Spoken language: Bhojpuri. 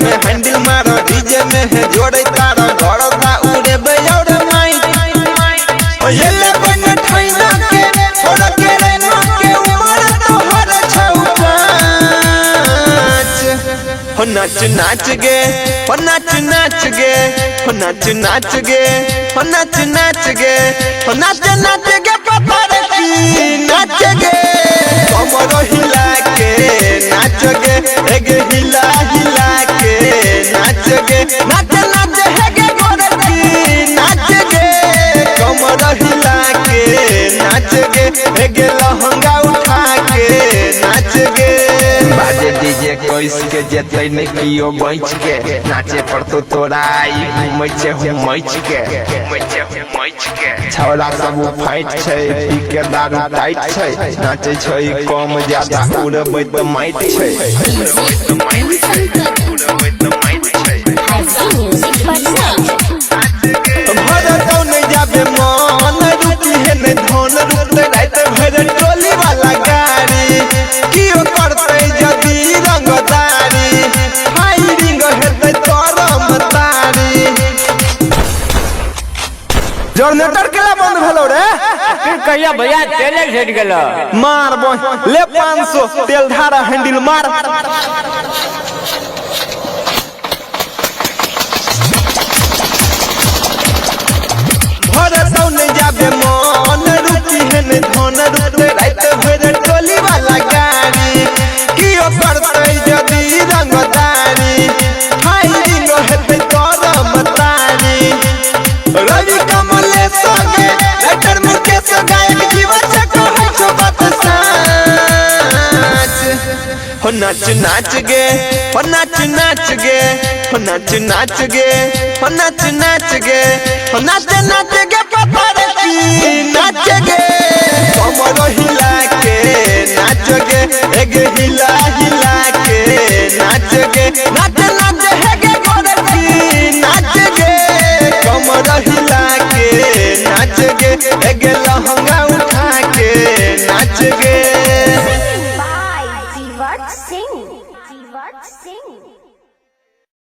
में हैंडल मारो डीजे में है जोड़े तारो घोड़ो का उड़े बेजोड़ माई ये ले बन ठाइना के छोड़ के रहना के उमर तो हर छौपाच हो नाच नाच गे हो नाच नाच गे हो नाच नाच गे हो नाच नाच गे हो नाच नाच गे पत्थर की नाच गे कमर हिला के नाच गे एगे हिला हिला के नाच गे नाच नाच हेगे गोरखी नाच गे कमर हिला के नाच गे एगे लहंगा उठा के नाच गे बाजे डीजे कोइस के जेतै ने कियो बच के नाचे पर तो तोरा आई मचे हो मच के छौरा सब फाइट छै के दारू टाइट छै नाचे छै कम ज्यादा उड़बै त माइट छै भर तो नहीं जाबे मन रुकी है ने धन रुकते रात भर टोली वाला गाड़ी कियो करते जदी रंगदारी फायरिंग हेतै तरम तारी जनरेटर केला बंद भेलो रे फिर कहिया भैया तेले झट गेलो मार बो ले 500 तेल धारा हैंडल मार भर तो नहीं जाबे मन रुकी है ने धन रुकते रात भर टोली वाला गाड़ी कियो करते जदी रंगदारी फायरिंग हेतै तरम तारी रवि कमले संगे लेटर मुकेश गायक जीवन चक्र है छो बात साच हो नाच नाच गे हो नाच नाच गे हो नाच नाच गे हो नाच नाच गे हो नाच नाच गे पत्थर की नाच गे कमर हिला के नाच गे एगे हिला हिला के नाच गे नाच नाच हेगे गोरखी नाच गे कमर हिला के नाच गे एगे लहंगा